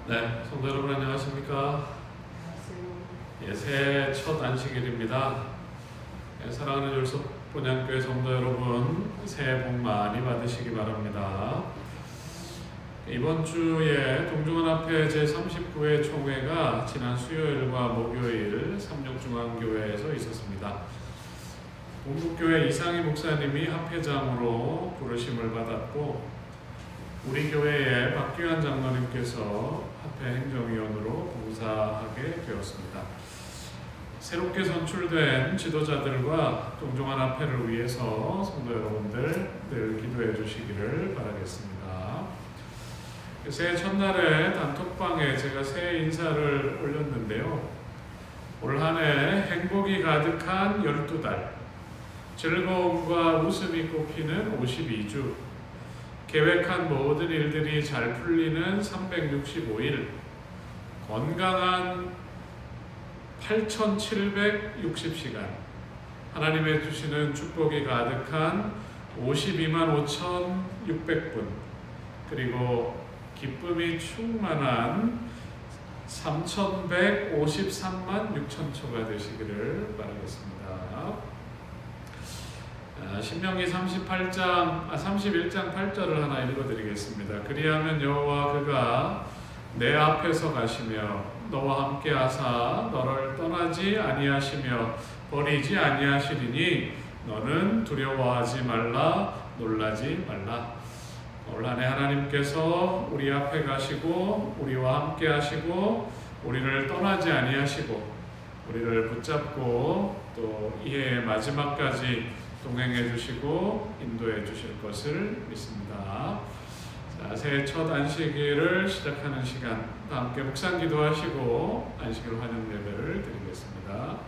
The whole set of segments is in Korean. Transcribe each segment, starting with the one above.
네, 성도 여러분 안녕하십니까? 예, 새해 첫 안식일입니다. 예, 사랑하는 율속 본향교회 성도 여러분, 새해 복 많이 받으시기 바랍니다. 이번 주에 동중원앞에 제39회 총회가 지난 수요일과 목요일 삼육중앙교회에서 있었습니다. 동북교회 이상희 목사님이 합회장으로 부르심을 받았고 우리 교회의 박규환 장로님께서 합회 행정위원으로 봉사하게 되었습니다. 새롭게 선출된 지도자들과 동종한 합회를 위해서 성도 여러분들 늘 기도해 주시기를 바라겠습니다. 새해 첫날에 단톡방에 제가 새해 인사를 올렸는데요. 올 한 해 행복이 가득한 12달, 즐거움과 웃음이 꽃피는 52주, 계획한 모든 일들이 잘 풀리는 365일, 건강한 8,760시간, 하나님의 주시는 축복이 가득한 52만 5,600분, 그리고 기쁨이 충만한 3,153만 6천 초가 되시기를 바라겠습니다. 신명기 31장 8절을 하나 읽어드리겠습니다. 그리하면 여호와 그가 내 앞에서 가시며 너와 함께 하사 너를 떠나지 아니하시며 버리지 아니하시리니 너는 두려워하지 말라 놀라지 말라. 올 한 해 하나님께서 우리 앞에 가시고 우리와 함께 하시고 우리를 떠나지 아니하시고 우리를 붙잡고 또 이 해의 마지막까지 동행해 주시고 인도해 주실 것을 믿습니다. 자, 새해 첫 안식일을 시작하는 시간, 다 함께 묵상 기도하시고 안식일 환영 예배를 드리겠습니다.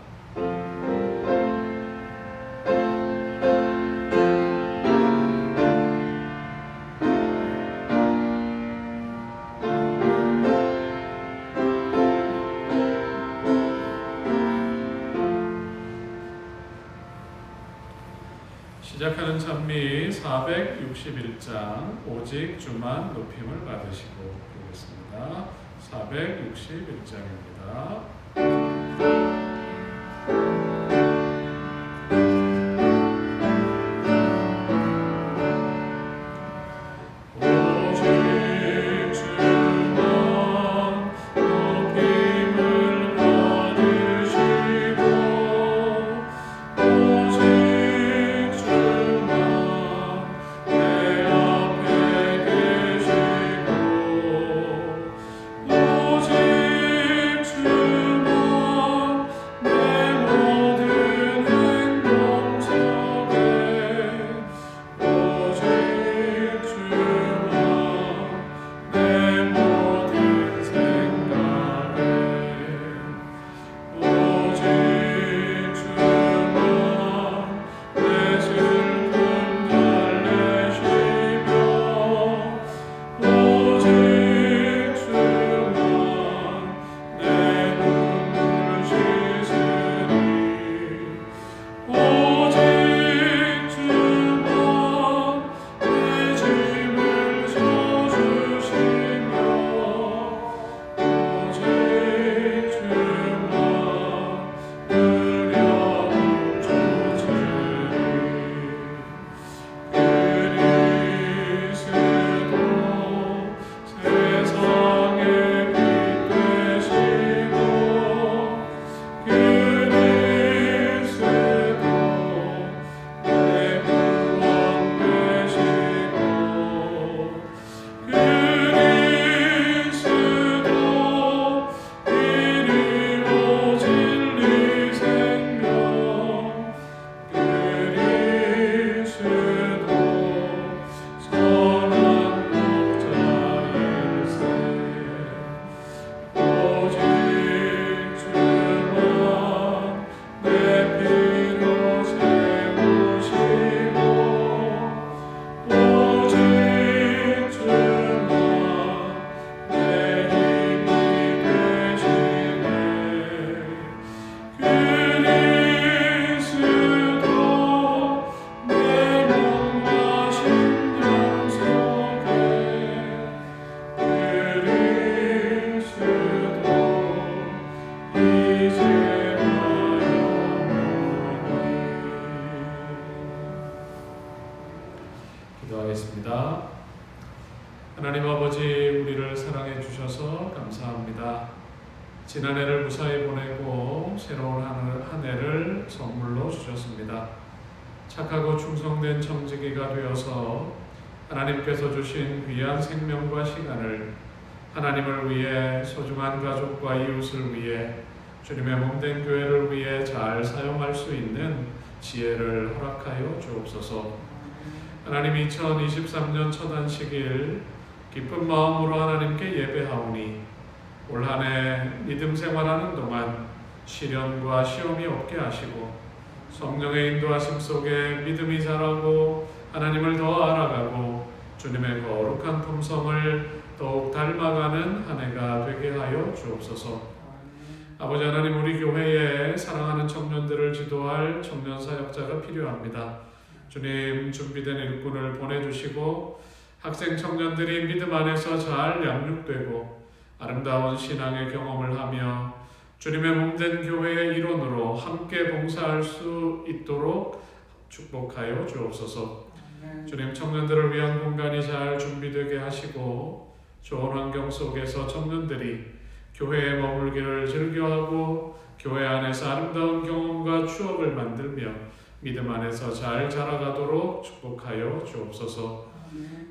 시작하는 찬미 461장 오직 주만 높임을 받으시고 보겠습니다. 461장입니다. 기도하겠습니다. 하나님 아버지, 우리를 사랑해 주셔서 감사합니다. 지난해를 무사히 보내고 새로운 한 해를 선물로 주셨습니다. 착하고 충성된 청지기가 되어서 하나님께서 주신 귀한 생명과 시간을 하나님을 위해, 소중한 가족과 이웃을 위해, 주님의 몸된 교회를 위해 잘 사용할 수 있는 지혜를 허락하여 주옵소서. 하나님, 2023년 첫 안식일 기쁜 마음으로 하나님께 예배하오니 올 한 해 믿음 생활하는 동안 시련과 시험이 없게 하시고 성령의 인도하심 속에 믿음이 자라고 하나님을 더 알아가고 주님의 거룩한 품성을 더욱 닮아가는 한 해가 되게 하여 주옵소서. 아버지 하나님, 우리 교회에 사랑하는 청년들을 지도할 청년 사역자가 필요합니다. 주님, 준비된 일꾼을 보내주시고 학생 청년들이 믿음 안에서 잘 양육되고 아름다운 신앙의 경험을 하며 주님의 몸된 교회의 일원으로 함께 봉사할 수 있도록 축복하여 주옵소서. 주님, 청년들을 위한 공간이 잘 준비되게 하시고 좋은 환경 속에서 청년들이 교회에 머물기를 즐겨하고 교회 안에서 아름다운 경험과 추억을 만들며 믿음 안에서 잘 자라가도록 축복하여 주옵소서.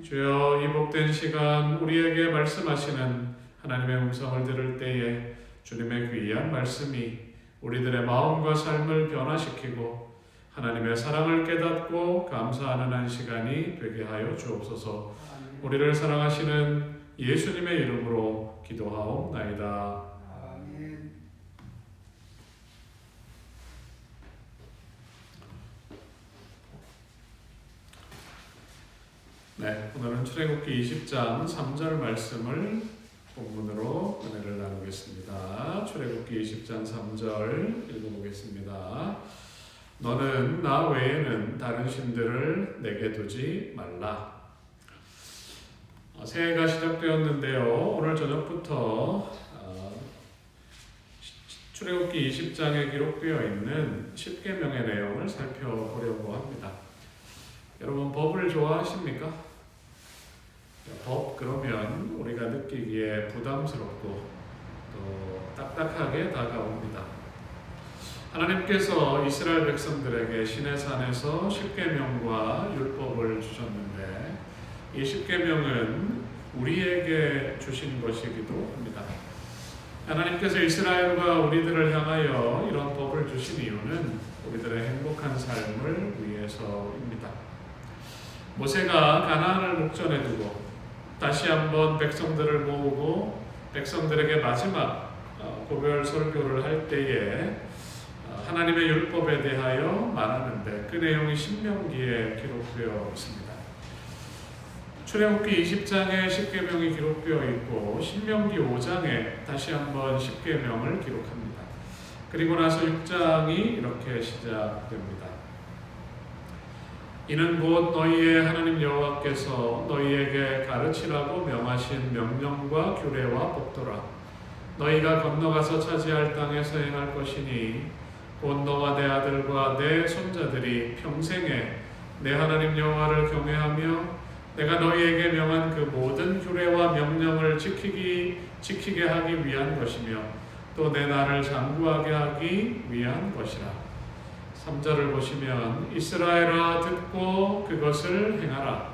주여, 이 복된 시간 우리에게 말씀하시는 하나님의 음성을 들을 때에 주님의 귀한 말씀이 우리들의 마음과 삶을 변화시키고 하나님의 사랑을 깨닫고 감사하는 한 시간이 되게 하여 주옵소서. 우리를 사랑하시는 예수님의 이름으로 기도하옵나이다. 네, 오늘은 출애굽기 20장 3절 말씀을 본문으로 은혜를 나누겠습니다. 출애굽기 20장 3절 읽어보겠습니다. 너는 나 외에는 다른 신들을 내게 두지 말라. 새해가 시작되었는데요. 오늘 저녁부터 출애굽기 20장에 기록되어 있는 10계명의 내용을 살펴보려고 합니다. 여러분, 법을 좋아하십니까? 법 그러면 우리가 느끼기에 부담스럽고 또 딱딱하게 다가옵니다. 하나님께서 이스라엘 백성들에게 시내산에서 10계명과 율법을 주셨는데 이 10계명은 우리에게 주신 것이기도 합니다. 하나님께서 이스라엘과 우리들을 향하여 이런 법을 주신 이유는 우리들의 행복한 삶을 위해서입니다. 모세가 가나안을 목전에 두고 다시 한번 백성들을 모으고 백성들에게 마지막 고별 설교를 할 때에 하나님의 율법에 대하여 말하는데 그 내용이 신명기에 기록되어 있습니다. 출애굽기 20장에 10계명이 기록되어 있고 신명기 5장에 다시 한번 10계명을 기록합니다. 그리고 나서 6장이 이렇게 시작됩니다. 이는 곧 너희의 하나님 여호와께서 너희에게 가르치라고 명하신 명령과 규례와 법도라. 너희가 건너가서 차지할 땅에서 행할 것이니 곧 너와 내 아들과 내 손자들이 평생에 내 하나님 여호와를 경외하며 내가 너희에게 명한 그 모든 규례와 명령을 지키게 하기 위한 것이며 또 내 나라를 장구하게 하기 위한 것이라. 3절을 보시면 이스라엘아 듣고 그것을 행하라.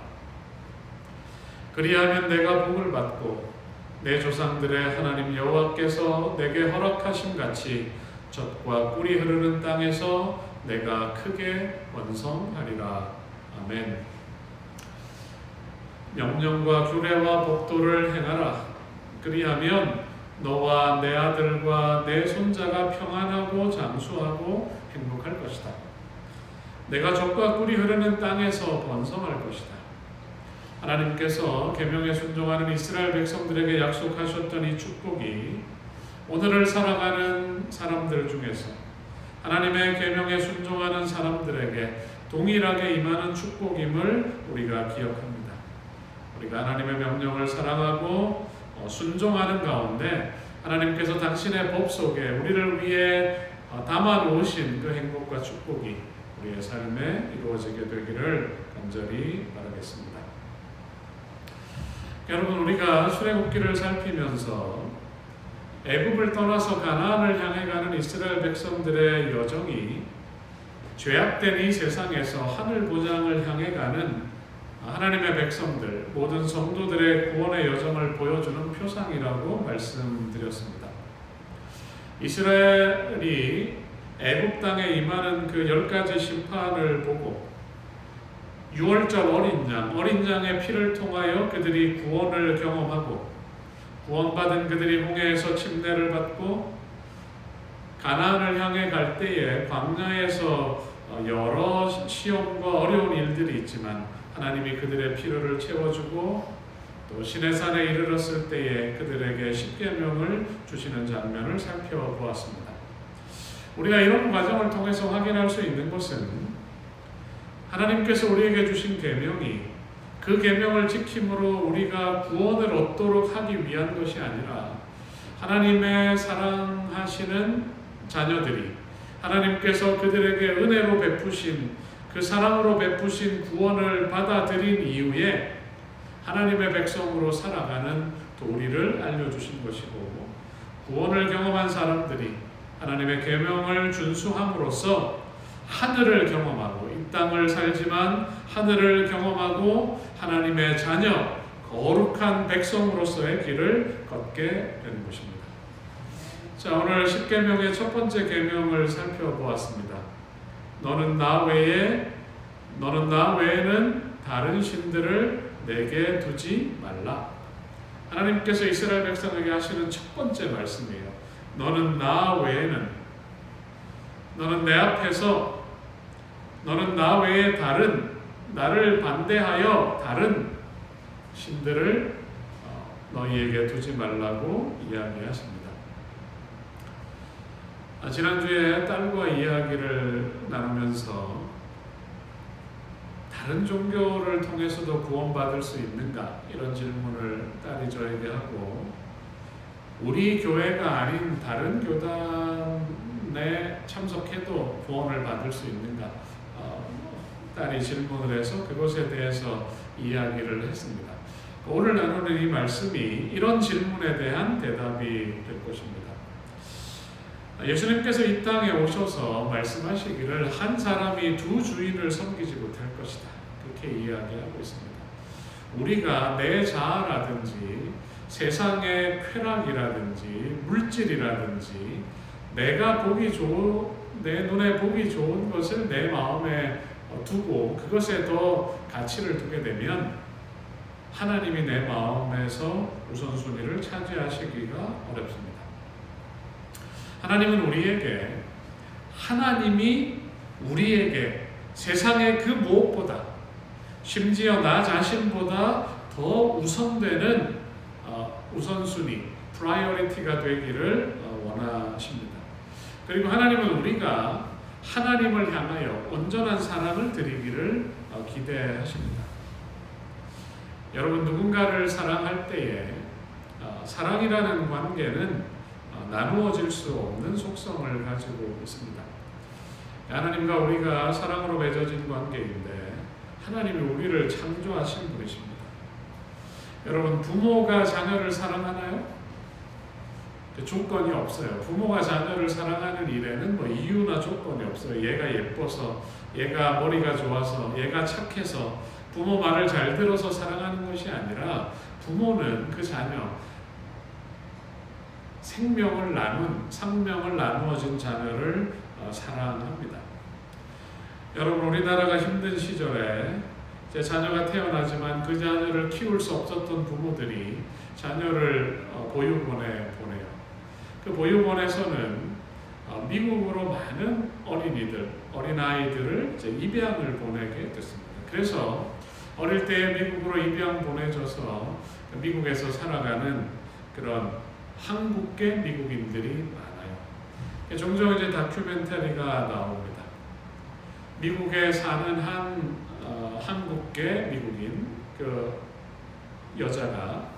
그리하면 내가 복을 받고 내 조상들의 하나님 여호와께서 내게 허락하심 같이 젖과 꿀이 흐르는 땅에서 내가 크게 번성하리라. 아멘. 명령과 규례와 법도를 행하라. 그리하면 너와 내 아들과 내 손자가 평안하고 장수하고 행복할 것이다. 내가 젖과 꿀이 흐르는 땅에서 번성할 것이다. 하나님께서 계명에 순종하는 이스라엘 백성들에게 약속하셨던 이 축복이 오늘을 살아가는 사람들 중에서 하나님의 계명에 순종하는 사람들에게 동일하게 임하는 축복임을 우리가 기억합니다. 우리가 하나님의 명령을 사랑하고 순종하는 가운데 하나님께서 당신의 법 속에 우리를 위해 담아 놓으신 그 행복과 축복이 우리의 삶에 이루어지게 되기를 간절히 바라겠습니다. 여러분, 우리가 출애굽기를 살피면서 애굽을 떠나서 가나안을 향해 가는 이스라엘 백성들의 여정이 죄악된 이 세상에서 하늘 보장을 향해 가는 하나님의 백성들, 모든 성도들의 구원의 여정을 보여주는 표상이라고 말씀드렸습니다. 이스라엘이 애굽 땅에 임하는 그 10가지 심판을 보고 6월절 어린 양의 피를 통하여 그들이 구원을 경험하고 구원받은 그들이 홍해에서 침례를 받고 가나안을 향해 갈 때에 광야에서 여러 시험과 어려운 일들이 있지만 하나님이 그들의 필요를 채워주고 또 시내산에 이르렀을 때에 그들에게 십계명을 주시는 장면을 살펴보았습니다. 우리가 이런 과정을 통해서 확인할 수 있는 것은 하나님께서 우리에게 주신 계명이 그 계명을 지킴으로 우리가 구원을 얻도록 하기 위한 것이 아니라 하나님의 사랑하시는 자녀들이 하나님께서 그들에게 은혜로 베푸신 그 사랑으로 베푸신 구원을 받아들인 이후에 하나님의 백성으로 살아가는 도리를 알려주신 것이고, 구원을 경험한 사람들이 하나님의 계명을 준수함으로써 하늘을 경험하고 이 땅을 살지만 하늘을 경험하고 하나님의 자녀, 거룩한 백성으로서의 길을 걷게 되는 것입니다. 자, 오늘 십계명의 첫 번째 계명을 살펴보았습니다. 너는 나 외에는 다른 신들을 내게 두지 말라. 하나님께서 이스라엘 백성에게 하시는 첫 번째 말씀이에요. 너는 나 외에는, 너는 내 앞에서, 너는 나 외에 다른, 나를 반대하여 다른 신들을 너희에게 두지 말라고 이야기하십니다. 지난주에 딸과 이야기를 나누면서 다른 종교를 통해서도 구원받을 수 있는가? 이런 질문을 딸이 저에게 하고, 우리 교회가 아닌 다른 교단에 참석해도 구원을 받을 수 있는가? 딸이 질문을 해서 그것에 대해서 이야기를 했습니다. 오늘 나누는 이 말씀이 이런 질문에 대한 대답이 될 것입니다. 예수님께서 이 땅에 오셔서 말씀하시기를 한 사람이 두 주인을 섬기지 못할 것이다. 그렇게 이야기하고 있습니다. 우리가 내 자아라든지 세상의 쾌락이라든지 물질이라든지 내가 내 눈에 보기 좋은 것을 내 마음에 두고 그것에 더 가치를 두게 되면 하나님이 내 마음에서 우선순위를 차지하시기가 어렵습니다. 하나님이 우리에게 세상의 그 무엇보다, 심지어 나 자신보다 더 우선되는 우선순위, 프라이어리티가 되기를 원하십니다. 그리고 하나님은 우리가 하나님을 향하여 온전한 사랑을 드리기를 기대하십니다. 여러분, 누군가를 사랑할 때에 사랑이라는 관계는 나누어질 수 없는 속성을 가지고 있습니다. 하나님과 우리가 사랑으로 맺어진 관계인데 하나님이 우리를 창조하신 분이십니다. 여러분, 부모가 자녀를 사랑하나요? 조건이 없어요. 부모가 자녀를 사랑하는 일에는 이유나 조건이 없어요. 얘가 예뻐서, 얘가 머리가 좋아서, 얘가 착해서, 부모 말을 잘 들어서 사랑하는 것이 아니라 부모는 그 자녀, 생명을 나누어진 자녀를 사랑합니다. 여러분, 우리나라가 힘든 시절에 제 자녀가 태어나지만 그 자녀를 키울 수 없었던 부모들이 자녀를 보육원에 보내요. 그 보육원에서는 미국으로 많은 어린아이들을 입양을 보내게 됐습니다. 그래서 어릴 때 미국으로 입양 보내져서 미국에서 살아가는 그런 한국계 미국인들이 많아요. 종종 이제 다큐멘터리가 나옵니다. 미국에 사는 한국계 미국인 그 여자가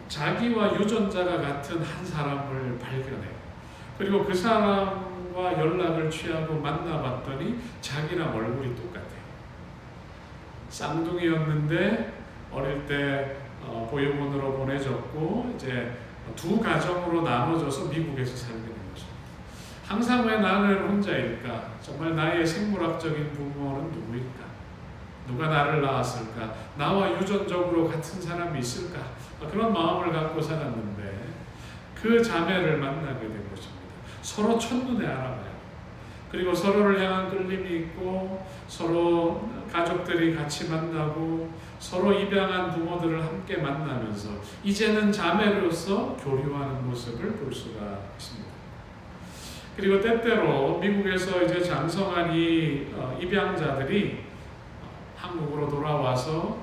자기와 유전자가 같은 한 사람을 발견해요. 그리고 그 사람과 남편과 연락을 취하고 만나봤더니 자기랑 얼굴이 똑같아요. 쌍둥이였는데 어릴 때 보육원으로 보내졌고 이제 두 가정으로 나눠져서 미국에서 살게 된 거죠. 항상 왜 나는 혼자일까? 정말 나의 생물학적인 부모는 누구일까? 누가 나를 낳았을까? 나와 유전적으로 같은 사람이 있을까? 그런 마음을 갖고 살았는데 그 자매를 만나게 된 것입니다. 서로 첫눈에 알아봐요. 그리고 서로를 향한 끌림이 있고 서로 가족들이 같이 만나고 서로 입양한 부모들을 함께 만나면서 이제는 자매로서 교류하는 모습을 볼 수가 있습니다. 그리고 때때로 미국에서 이제 장성한 이 입양자들이 한국으로 돌아와서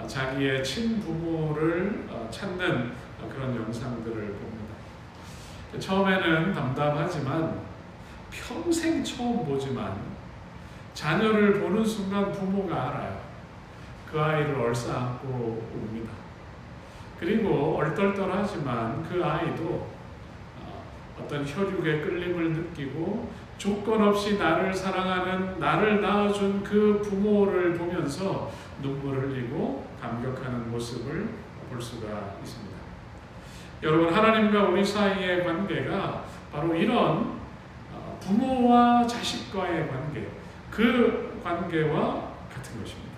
자기의 친부모를 찾는 그런 영상들을 봅니다. 처음에는 담담하지만 평생 처음 보지만 자녀를 보는 순간 부모가 알아요. 그 아이를 얼싸안고 웁니다. 그리고 얼떨떨하지만 그 아이도 어떤 혈육의 끌림을 느끼고 조건 없이 나를 사랑하는, 나를 낳아준 그 부모를 보면서 눈물을 흘리고 감격하는 모습을 볼 수가 있습니다. 여러분, 하나님과 우리 사이의 관계가 바로 이런 부모와 자식과의 관계, 그 관계와 같은 것입니다.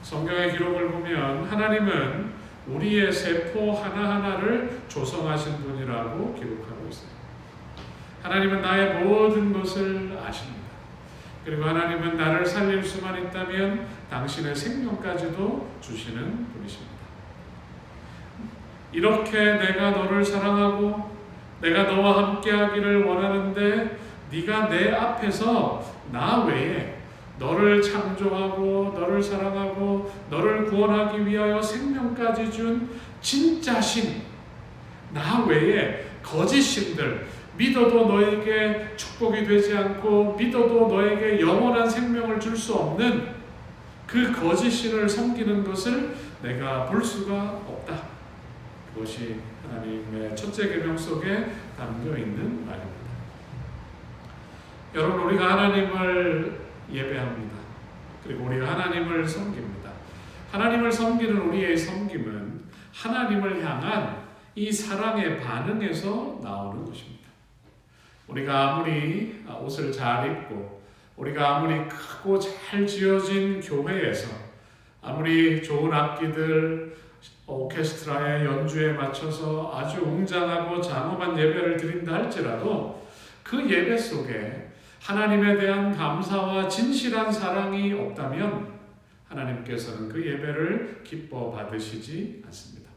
성경의 기록을 보면 하나님은 우리의 세포 하나하나를 조성하신 분이라고 기록하고 있어요. 하나님은 나의 모든 것을 아십니다. 그리고 하나님은 나를 살릴 수만 있다면 당신의 생명까지도 주시는 분이십니다. 이렇게 내가 너를 사랑하고 내가 너와 함께하기를 원하는데 네가 내 앞에서 나 외에 너를 창조하고 너를 사랑하고 너를 구원하기 위하여 생명까지 준 진짜 신, 나 외에 거짓 신들, 믿어도 너에게 축복이 되지 않고 믿어도 너에게 영원한 생명을 줄 수 없는 그 거짓 신을 섬기는 것을 내가 볼 수가 없다. 그것이 하나님의 첫째 계명 속에 담겨 있는 말입니다. 여러분, 우리가 하나님을 예배합니다. 그리고 우리가 하나님을 섬깁니다. 하나님을 섬기는 우리의 섬김은 하나님을 향한 이 사랑의 반응에서 나오는 것입니다. 우리가 아무리 옷을 잘 입고 우리가 아무리 크고 잘 지어진 교회에서 아무리 좋은 악기들, 오케스트라의 연주에 맞춰서 아주 웅장하고 장엄한 예배를 드린다 할지라도 그 예배 속에 하나님에 대한 감사와 진실한 사랑이 없다면 하나님께서는 그 예배를 기뻐 받으시지 않습니다.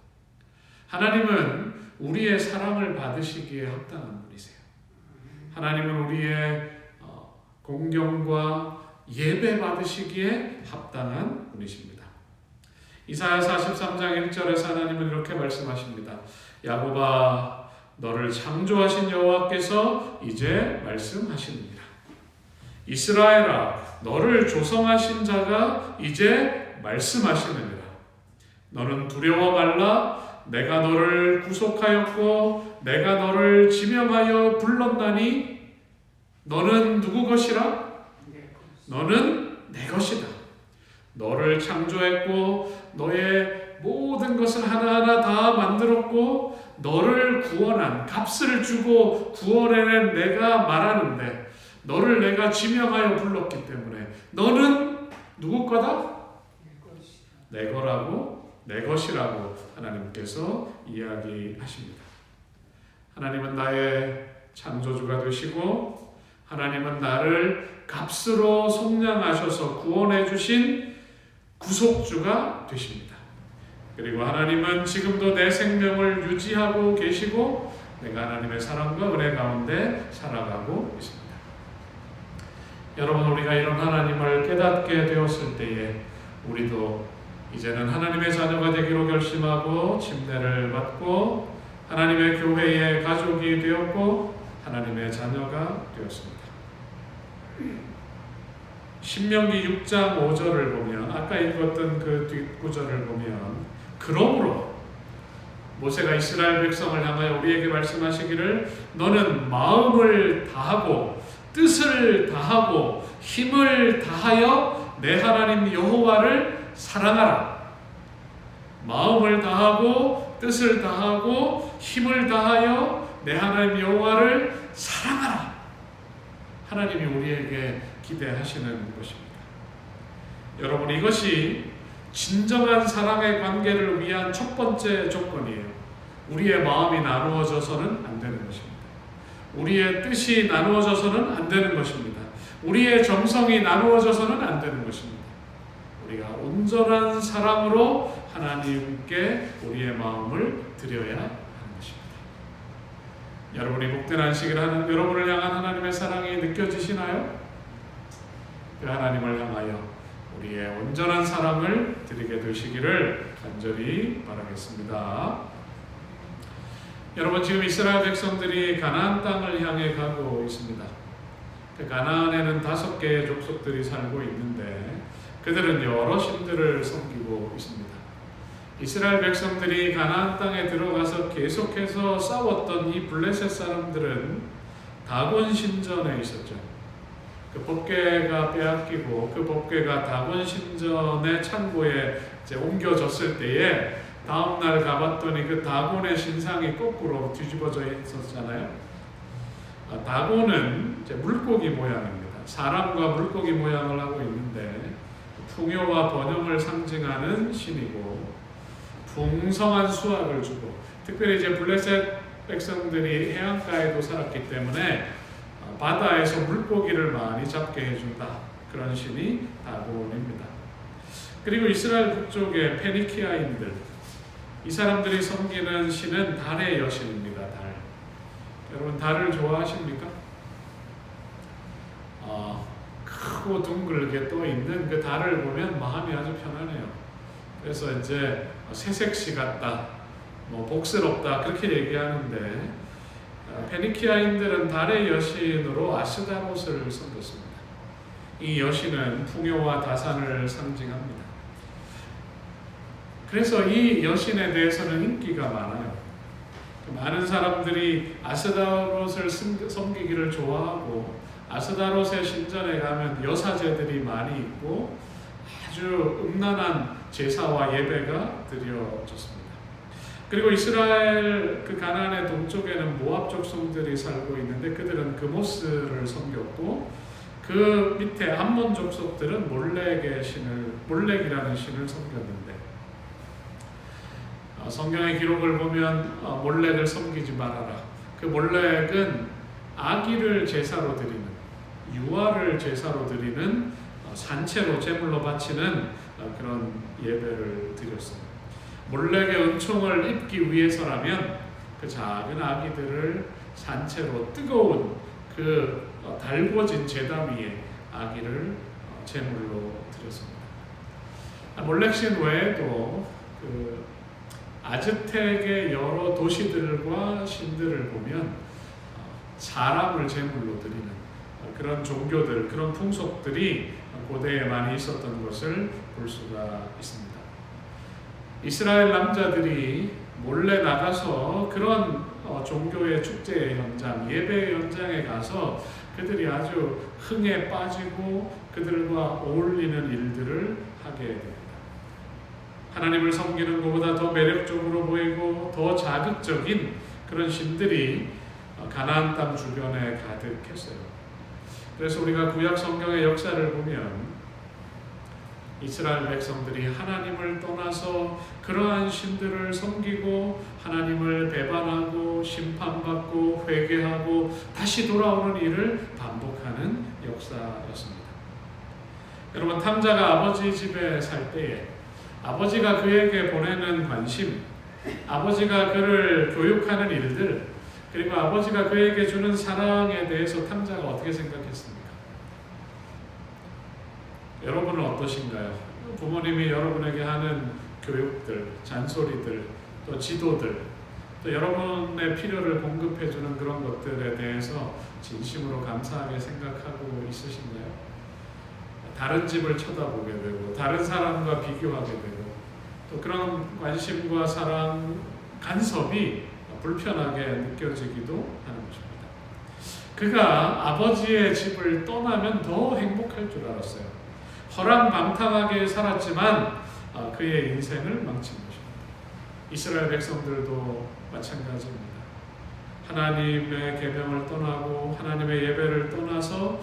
하나님은 우리의 사랑을 받으시기에 합당한 분이세요. 하나님은 우리의 공경과 예배 받으시기에 합당한 분이십니다. 이사야 43장 1절에서 하나님은 이렇게 말씀하십니다. 야곱아, 너를 창조하신 여호와께서 이제 말씀하시느니라. 이스라엘아, 너를 조성하신 자가 이제 말씀하시느니라. 너는 두려워 말라. 내가 너를 구속하였고 내가 너를 지명하여 불렀나니 너는 누구 것이라? 너는 내 것이다. 너를 창조했고 너의 모든 것을 하나하나 다 만들었고 너를 구원한, 값을 주고 구원해낸 내가 말하는데 너를 내가 지명하여 불렀기 때문에 너는 누구 거다? 내 거라고, 내 것이라고 하나님께서 이야기하십니다. 하나님은 나의 창조주가 되시고 하나님은 나를 값으로 속량하셔서 구원해 주신 구속주가 되십니다. 그리고 하나님은 지금도 내 생명을 유지하고 계시고 내가 하나님의 사랑과 은혜 가운데 살아가고 있습니다. 여러분, 우리가 이런 하나님을 깨닫게 되었을 때에 우리도 이제는 하나님의 자녀가 되기로 결심하고 침례를 받고 하나님의 교회의 가족이 되었고 하나님의 자녀가 되었습니다. 신명기 6장 5절을 보면 아까 읽었던 그 뒷구절을 보면 그러므로 모세가 이스라엘 백성을 향하여 우리에게 말씀하시기를 너는 마음을 다하고 뜻을 다하고 힘을 다하여 내 하나님 여호와를 사랑하라. 마음을 다하고 뜻을 다하고 힘을 다하여 내 하나님 여호와를 사랑하라. 하나님이 우리에게 기대하시는 것입니다. 여러분, 이것이 진정한 사랑의 관계를 위한 첫 번째 조건이에요. 우리의 마음이 나누어져서는 안 되는 것입니다. 우리의 뜻이 나누어져서는 안 되는 것입니다. 우리의 정성이 나누어져서는 안 되는 것입니다. 우리가 온전한 사랑으로 하나님께 우리의 마음을 드려야 하는 것입니다. 여러분이 복된 안식을 하는 여러분을 향한 하나님의 사랑이 느껴지시나요? 그 하나님을 향하여 우리의 온전한 사랑을 드리게 되시기를 간절히 바라겠습니다. 여러분, 지금 이스라엘 백성들이 가나안 땅을 향해 가고 있습니다. 그 가나안에는 5개의 족속들이 살고 있는데 그들은 여러 신들을 섬기고 있습니다. 이스라엘 백성들이 가나안 땅에 들어가서 계속해서 싸웠던 이 블레셋 사람들은 다곤 신전에 있었죠. 그 법궤가 빼앗기고 그 법궤가 다곤 신전의 창고에 이제 옮겨졌을 때에 다음 날 가봤더니 그 다곤의 신상이 거꾸로 뒤집어져 있었잖아요. 다곤은 이제 물고기 모양입니다. 사람과 물고기 모양을 하고 있는데 풍요와 번영을 상징하는 신이고 풍성한 수확을 주고, 특별히 이제 블레셋 백성들이 해안가에도 살았기 때문에 바다에서 물고기를 많이 잡게 해준다. 그런 신이 다곤입니다. 그리고 이스라엘 북쪽의 페니키아인들, 이 사람들이 섬기는 신은 달의 여신입니다. 달. 여러분, 달을 좋아하십니까? 크고 둥글게 떠 있는 그 달을 보면 마음이 아주 편안해요. 그래서 이제 새색시 같다, 복스럽다, 그렇게 얘기하는데 페니키아인들은 달의 여신으로 아스다롯을 섬겼습니다. 이 여신은 풍요와 다산을 상징합니다. 그래서 이 여신에 대해서는 인기가 많아요. 많은 사람들이 아스다롯을 섬기기를 좋아하고, 아스다롯의 신전에 가면 여사제들이 많이 있고 아주 음란한 제사와 예배가 드려졌습니다. 그리고 이스라엘 그 가나안의 동쪽에는 모압 족속들이 살고 있는데 그들은 그모스를 섬겼고, 그 밑에 암몬 족속들은 몰렉이라는 신을 섬겼는데, 성경의 기록을 보면 몰렉을 섬기지 말아라. 그 몰렉은 아기를 제사로 드리는, 유아를 제사로 드리는, 산채로 제물로 바치는 그런 예배를 드렸습니다. 몰렉의 은총을 입기 위해서라면 그 작은 아기들을 산채로 뜨거운 그 달궈진 제단 위에 아기를 제물로 드렸습니다. 몰렉신 외에도 그 아즈텍의 여러 도시들과 신들을 보면 사람을 제물로 드리는 그런 종교들, 그런 풍속들이 고대에 많이 있었던 것을 볼 수가 있습니다. 이스라엘 남자들이 몰래 나가서 그런 종교의 축제의 현장, 예배의 현장에 가서 그들이 아주 흥에 빠지고 그들과 어울리는 일들을 하게 됩니다. 하나님을 섬기는 것보다 더 매력적으로 보이고 더 자극적인 그런 신들이 가나안 땅 주변에 가득했어요. 그래서 우리가 구약 성경의 역사를 보면 이스라엘 백성들이 하나님을 떠나서 그러한 신들을 섬기고 하나님을 배반하고 심판받고 회개하고 다시 돌아오는 일을 반복하는 역사였습니다. 여러분, 탐자가 아버지 집에 살 때에 아버지가 그에게 보내는 관심, 아버지가 그를 교육하는 일들, 그리고 아버지가 그에게 주는 사랑에 대해서 탐자가 어떻게 생각했습니까? 여러분은 어떠신가요? 부모님이 여러분에게 하는 교육들, 잔소리들, 또 지도들, 또 여러분의 필요를 공급해주는 그런 것들에 대해서 진심으로 감사하게 생각하고 있으신가요? 다른 집을 쳐다보게 되고 다른 사람과 비교하게 되고 또 그런 관심과 사랑, 간섭이 불편하게 느껴지기도 하는 것입니다. 그가 아버지의 집을 떠나면 더 행복할 줄 알았어요. 허랑방탕하게 살았지만 그의 인생을 망친 것입니다. 이스라엘 백성들도 마찬가지입니다. 하나님의 계명을 떠나고 하나님의 예배를 떠나서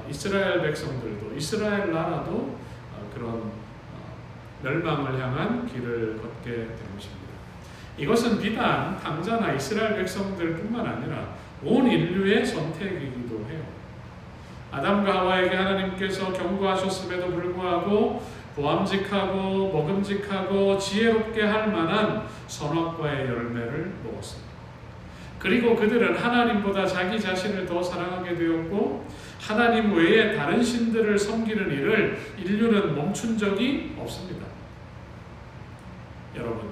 이스라엘 백성들도 이스라엘 나라도 그런 멸망을 향한 길을 걷게 된 것입니다. 이것은 비단 당자나 이스라엘 백성들뿐만 아니라 온 인류의 선택이기도 해요. 아담과 하와에게 하나님께서 경고하셨음에도 불구하고 보암직하고 먹음직하고 지혜롭게 할 만한 선악과의 열매를 먹었습니다. 그리고 그들은 하나님보다 자기 자신을 더 사랑하게 되었고 하나님 외에 다른 신들을 섬기는 일을 인류는 멈춘 적이 없습니다. 여러분,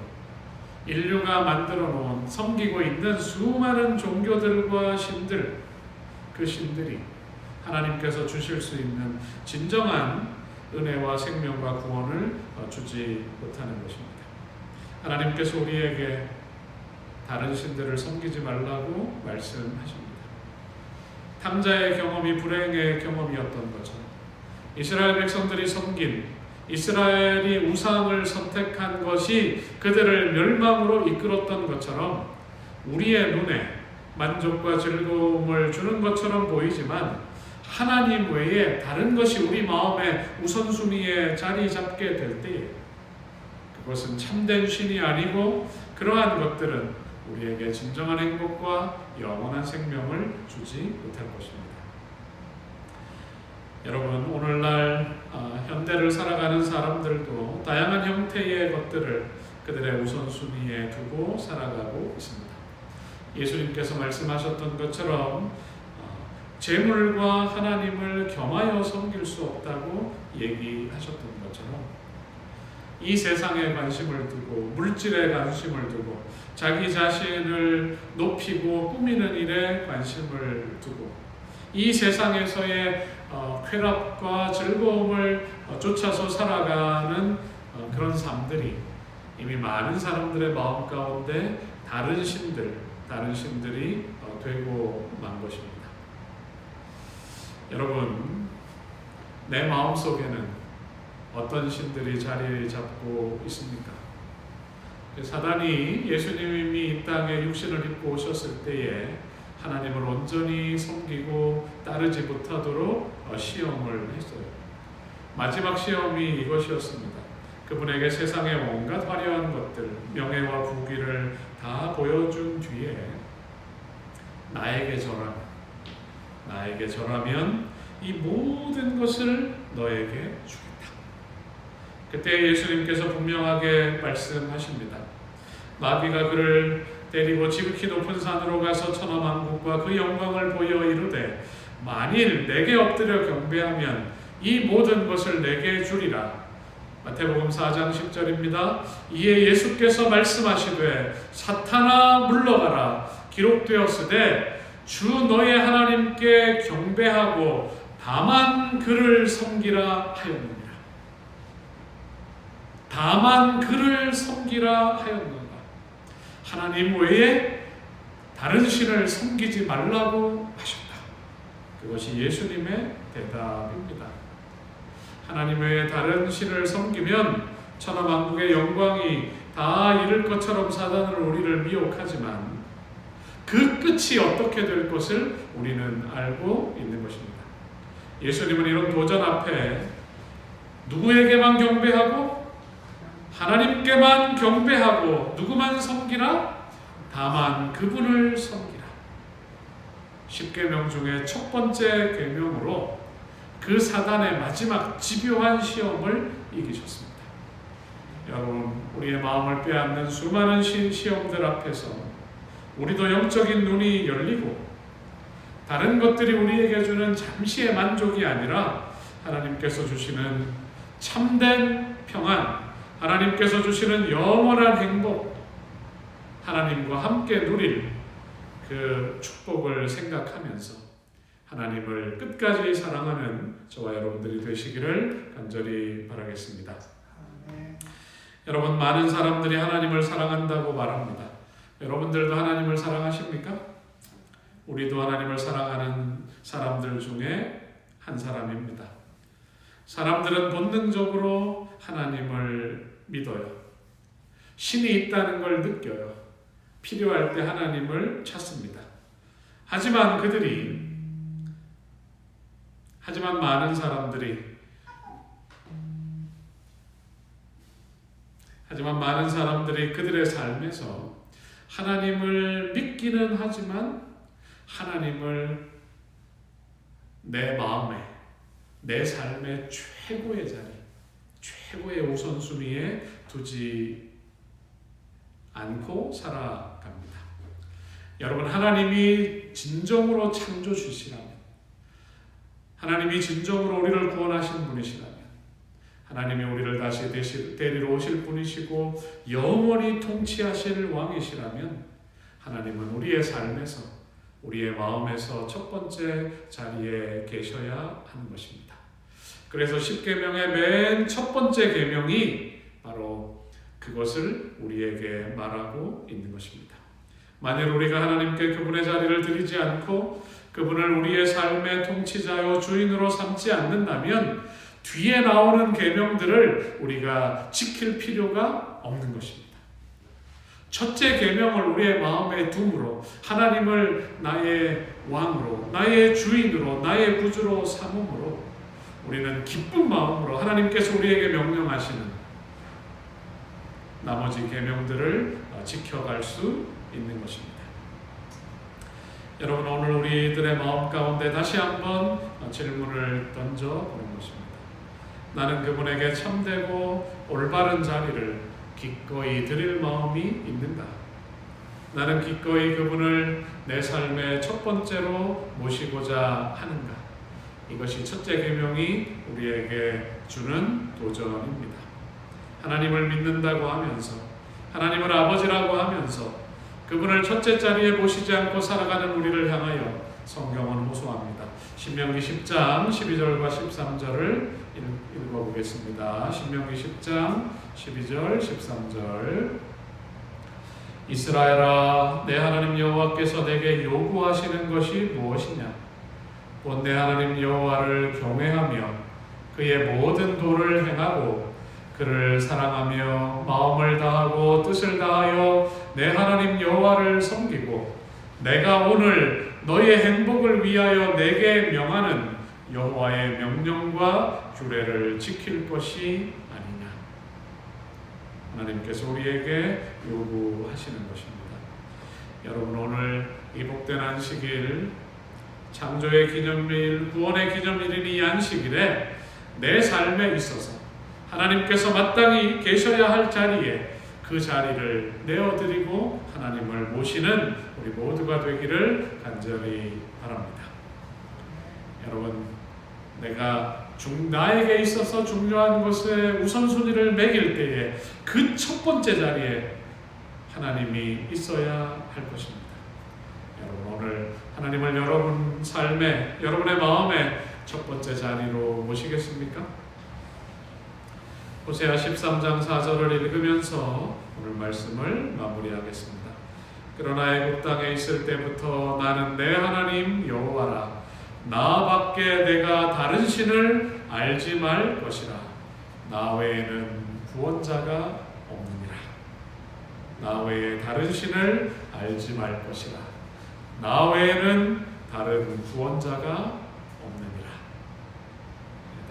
인류가 만들어 놓은 섬기고 있는 수많은 종교들과 신들, 그 신들이 하나님께서 주실 수 있는 진정한 은혜와 생명과 구원을 주지 못하는 것입니다. 하나님께서 우리에게 다른 신들을 섬기지 말라고 말씀하십니다. 탕자의 경험이 불행의 경험이었던 것처럼 이스라엘 백성들이 섬긴 이스라엘이 우상을 선택한 것이 그들을 멸망으로 이끌었던 것처럼 우리의 눈에 만족과 즐거움을 주는 것처럼 보이지만 하나님 외에 다른 것이 우리 마음의 우선순위에 자리 잡게 될 때에 그것은 참된 신이 아니고 그러한 것들은 우리에게 진정한 행복과 영원한 생명을 주지 못할 것입니다. 여러분, 오늘날 현대를 살아가는 사람들도 다양한 형태의 것들을 그들의 우선순위에 두고 살아가고 있습니다. 예수님께서 말씀하셨던 것처럼 재물과 하나님을 겸하여 섬길 수 없다고 얘기하셨던 것처럼 이 세상에 관심을 두고 물질에 관심을 두고 자기 자신을 높이고 꾸미는 일에 관심을 두고 이 세상에서의 쾌락과 즐거움을 쫓아서 살아가는 그런 삶들이 이미 많은 사람들의 마음 가운데 다른 신들이 되고 만 것입니다. 여러분, 내 마음 속에는 어떤 신들이 자리 잡고 있습니까? 사단이 예수님이 이 땅에 육신을 입고 오셨을 때에 하나님을 온전히 섬기고 따르지 못하도록 시험을 했어요. 마지막 시험이 이것이었습니다. 그분에게 세상의 온갖 화려한 것들, 명예와 부귀를 다 보여준 뒤에 나에게 절하면 이 모든 것을 너에게 주겠다. 그때 예수님께서 분명하게 말씀하십니다. 마귀가 그를 데리고 지극히 높은 산으로 가서 천하만국과 그 영광을 보여 이르되 만일 내게 엎드려 경배하면 이 모든 것을 내게 주리라. 마태복음 4장 10절입니다. 이에 예수께서 말씀하시되 사탄아 물러가라. 기록되었으되 주 너의 하나님께 경배하고 다만 그를 섬기라 하였느니라. 다만 그를 섬기라 하였느니라. 하나님 외에 다른 신을 섬기지 말라고 하셨다. 그것이 예수님의 대답입니다. 하나님 외에 다른 신을 섬기면 천하만국의 영광이 다 이를 것처럼 사단은 우리를 미혹하지만 그 끝이 어떻게 될 것을 우리는 알고 있는 것입니다. 예수님은 이런 도전 앞에 누구에게만 경배하고 하나님께만 경배하고 누구만 섬기라? 다만 그분을 섬기라. 10계명 중에 첫 번째 계명으로 그 사단의 마지막 집요한 시험을 이기셨습니다. 여러분, 우리의 마음을 빼앗는 수많은 시험들 앞에서 우리도 영적인 눈이 열리고 다른 것들이 우리에게 주는 잠시의 만족이 아니라 하나님께서 주시는 참된 평안, 하나님께서 주시는 영원한 행복, 하나님과 함께 누릴 그 축복을 생각하면서 하나님을 끝까지 사랑하는 저와 여러분들이 되시기를 간절히 바라겠습니다. 여러분, 많은 사람들이 하나님을 사랑한다고 말합니다. 여러분들도 하나님을 사랑하십니까? 우리도 하나님을 사랑하는 사람들 중에 한 사람입니다. 사람들은 본능적으로 하나님을 믿어요. 신이 있다는 걸 느껴요. 필요할 때 하나님을 찾습니다. 하지만 많은 사람들이 그들의 삶에서 하나님을 믿기는 하지만 하나님을 내 마음에, 내 삶의 최고의 자리, 최고의 우선순위에 두지 않고 살아갑니다. 여러분, 하나님이 진정으로 창조주시라면, 하나님이 진정으로 우리를 구원하신 분이시라면, 하나님이 우리를 다시 데리러 오실 분이시고 영원히 통치하실 왕이시라면, 하나님은 우리의 삶에서, 우리의 마음에서 첫 번째 자리에 계셔야 하는 것입니다. 그래서 10계명의 맨 첫 번째 계명이 바로 그것을 우리에게 말하고 있는 것입니다. 만일 우리가 하나님께 그분의 자리를 드리지 않고 그분을 우리의 삶의 통치자요 주인으로 삼지 않는다면 뒤에 나오는 계명들을 우리가 지킬 필요가 없는 것입니다. 첫째 계명을 우리의 마음에 둠으로 하나님을 나의 왕으로, 나의 주인으로, 나의 구주로 삼음으로 우리는 기쁜 마음으로 하나님께서 우리에게 명령하시는 나머지 계명들을 지켜갈 수 있는 것입니다. 여러분, 오늘 우리들의 마음 가운데 다시 한번 질문을 던져보는 것입니다. 나는 그분에게 참되고 올바른 자리를 기꺼이 드릴 마음이 있는가? 나는 기꺼이 그분을 내 삶의 첫 번째로 모시고자 하는가? 이것이 첫째 계명이 우리에게 주는 도전입니다. 하나님을 믿는다고 하면서, 하나님을 아버지라고 하면서 그분을 첫째 자리에 모시지 않고 살아가는 우리를 향하여 성경은 호소합니다. 신명기 10장 12절과 13절을 읽어보겠습니다. 신명기 10장 12절 13절. 이스라엘아, 내 하나님 여호와께서 내게 요구하시는 것이 무엇이냐? 곧 내 하나님 여호와를 경외하며 그의 모든 도를 행하고 그를 사랑하며 마음을 다하고 뜻을 다하여 내 하나님 여호와를 섬기고 내가 오늘 너의 행복을 위하여 내게 명하는 여호와의 명령과 규례를 지킬 것이 아니냐. 하나님께서 우리에게 요구하시는 것입니다. 여러분, 오늘 이 복된 안식일, 창조의 기념일, 구원의 기념일인 이 안식일에 내 삶에 있어서 하나님께서 마땅히 계셔야 할 자리에 그 자리를 내어드리고 하나님을 모시는 우리 모두가 되기를 간절히 바랍니다. 여러분, 내가 나에게 있어서 중요한 것에 우선순위를 매길 때에 그 첫 번째 자리에 하나님이 있어야 할 것입니다. 여러분, 오늘 하나님을 여러분 삶에, 여러분의 마음에 첫 번째 자리로 모시겠습니까? 호세아 13장 4절을 읽으면서 오늘 말씀을 마무리하겠습니다. 그러나 애굽 땅에 있을 때부터 나는 내 하나님 여호와라. 나밖에 내가 다른 신을 알지 말 것이라. 나 외에는 구원자가 없느니라. 나 외에 다른 신을 알지 말 것이라. 나 외에는 다른 구원자가 없느니라.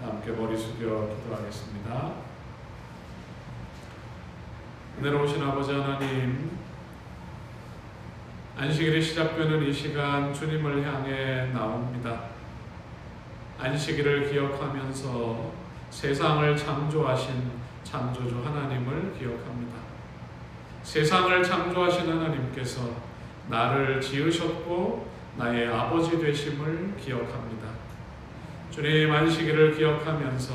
함께 머리 숙여 기도하겠습니다. 은혜로우신 아버지 하나님, 안식일이 시작되는 이 시간 주님을 향해 나옵니다. 안식일을 기억하면서 세상을 창조하신 창조주 하나님을 기억합니다. 세상을 창조하신 하나님께서 나를 지으셨고 나의 아버지 되심을 기억합니다. 주님, 안식일을 기억하면서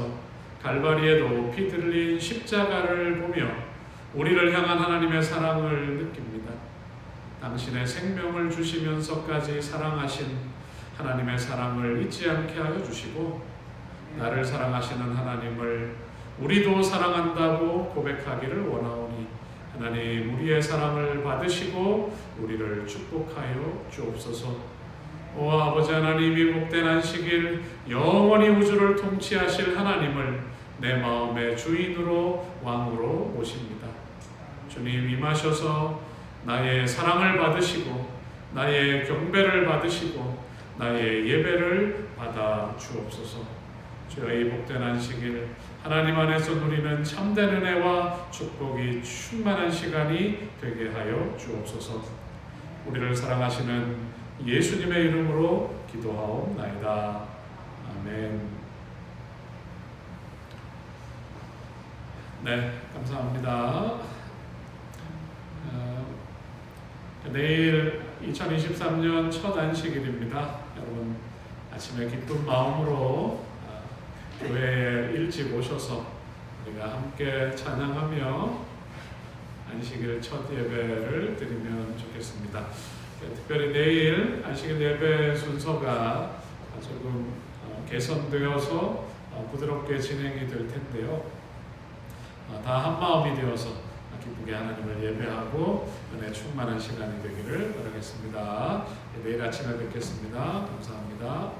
갈바리에 높이 들린 십자가를 보며 우리를 향한 하나님의 사랑을 느낍니다. 당신의 생명을 주시면서까지 사랑하신 하나님의 사랑을 잊지 않게 하여 주시고 나를 사랑하시는 하나님을 우리도 사랑한다고 고백하기를 원하오니 하나님 우리의 사랑을 받으시고 우리를 축복하여 주옵소서. 오 아버지 하나님, 이 복된 안식일 영원히 우주를 통치하실 하나님을 내 마음의 주인으로 왕으로 모십니다. 주님 임하셔서 나의 사랑을 받으시고 나의 경배를 받으시고 나의 예배를 받아 주옵소서. 주여 이 복된 안식일 하나님 안에서 누리는 참된 은혜와 축복이 충만한 시간이 되게 하여 주옵소서. 우리를 사랑하시는 예수님의 이름으로 기도하옵나이다. 아멘. 네, 감사합니다. 내일 2023년 첫 안식일입니다. 여러분 아침에 기쁜 마음으로 교회에 일찍 오셔서 우리가 함께 찬양하며 안식일 첫 예배를 드리면 좋겠습니다. 특별히 내일 안식일 예배 순서가 조금 개선되어서 부드럽게 진행이 될 텐데요. 다 한마음이 되어서 기쁘게 하나님을 예배하고 은혜 충만한 시간이 되기를 바라겠습니다. 내일 아침에 뵙겠습니다. 감사합니다.